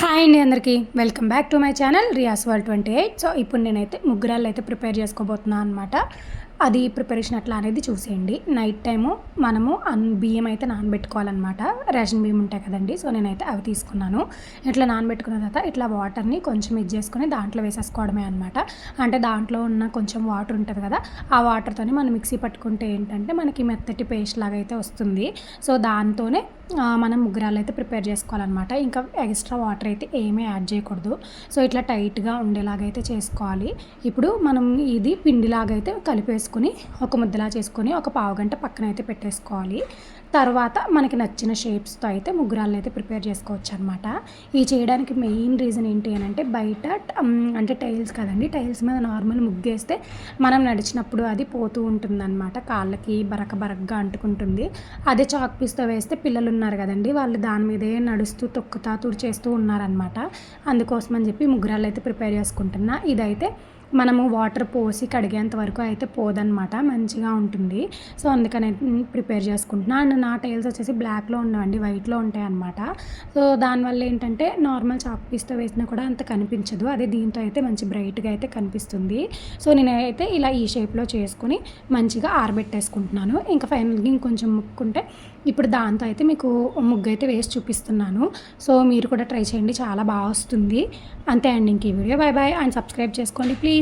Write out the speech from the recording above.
Hi అండి అందరికీ welcome back to my channel Riya's world 28. So ఇప్పుడు నేనైతే ముగ్గురాళ్ళు అయితే ప్రిపేర్ చేసుకోబోతున్నాను అనమాట. అది ప్రిపరేషన్ ఎట్లా అనేది చూసేయండి. నైట్ టైము మనము బియ్యం అయితే నానబెట్టుకోవాలన్నమాట. రేషన్ బియ్యం ఉంటాయి కదండి, సో నేనైతే అవి తీసుకున్నాను. ఇట్లా నానబెట్టుకున్న తర్వాత ఇట్లా వాటర్ని కొంచెం చేసుకొని దాంట్లో వేసేసుకోవడమే అనమాట. అంటే దాంట్లో ఉన్న కొంచెం వాటర్ ఉంటుంది కదా, ఆ వాటర్తోని మనం మిక్సీ పట్టుకుంటే ఏంటంటే మనకి మెత్తటి పేస్ట్ లాగా అయితే వస్తుంది. సో దాంతోనే మనం ముగ్గురాలు అయితే ప్రిపేర్ చేసుకోవాలన్నమాట. ఇంకా ఎక్స్ట్రా వాటర్ అయితే ఏమీ యాడ్ చేయకూడదు. సో ఇట్లా టైట్గా ఉండేలాగైతే చేసుకోవాలి. ఇప్పుడు మనం ఇది పిండిలాగైతే కలిపేసుకొని ఒక ముద్దలా చేసుకొని ఒక పావుగంట పక్కన అయితే పెట్టేసుకోవాలి. తర్వాత మనకి నచ్చిన షేప్స్తో అయితే ముగ్గురాలను అయితే ప్రిపేర్ చేసుకోవచ్చు అనమాట. ఈ చేయడానికి మెయిన్ రీజన్ ఏంటి అని అంటే బయట అంటే టైల్స్ కదండి, టైల్స్ మీద నార్మల్ ముగ్గేస్తే మనం నడిచినప్పుడు అది పోతూ ఉంటుందన్నమాట, కాళ్ళకి బరకగా అంటుకుంటుంది. అదే చాక్ పీస్తో వేస్తే పిల్లలు ఉన్నారు కదండి, వాళ్ళు దాని మీదే నడుస్తూ తొక్కుతా తుడిచేస్తూ ఉన్నారనమాట. అందుకోసం అని చెప్పి ముగ్గురాలు అయితే ప్రిపేర్ చేసుకుంటున్నా. ఇదైతే మనము వాటర్ పోసి కడిగేంత వరకు అయితే పోదనమాట, మంచిగా ఉంటుంది. సో అందుకని ప్రిపేర్ చేసుకుంటున్నా. అండ్ నా టైల్స్ వచ్చేసి బ్లాక్లో ఉండవండి, వైట్లో ఉంటాయి అన్నమాట. సో దానివల్ల ఏంటంటే నార్మల్ చాక్ పీస్తో వేసినా కూడా అంత కనిపించదు, అదే దీంతో అయితే మంచి బ్రైట్గా అయితే కనిపిస్తుంది. సో నేనైతే ఇలా ఈ షేప్లో చేసుకుని మంచిగా ఆరబెట్టేసుకుంటున్నాను. ఇంకా ఫైనల్గా ఇంకొంచెం ముక్కుంటే ఇప్పుడు దాంతో అయితే మీకు ముగ్గు అయితే వేసి చూపిస్తున్నాను. సో మీరు కూడా ట్రై చేయండి, చాలా బాగా వస్తుంది. అంతే అండి, ఇంక ఈ video. Bye bye and subscribe చేసుకోండి ప్లీజ్.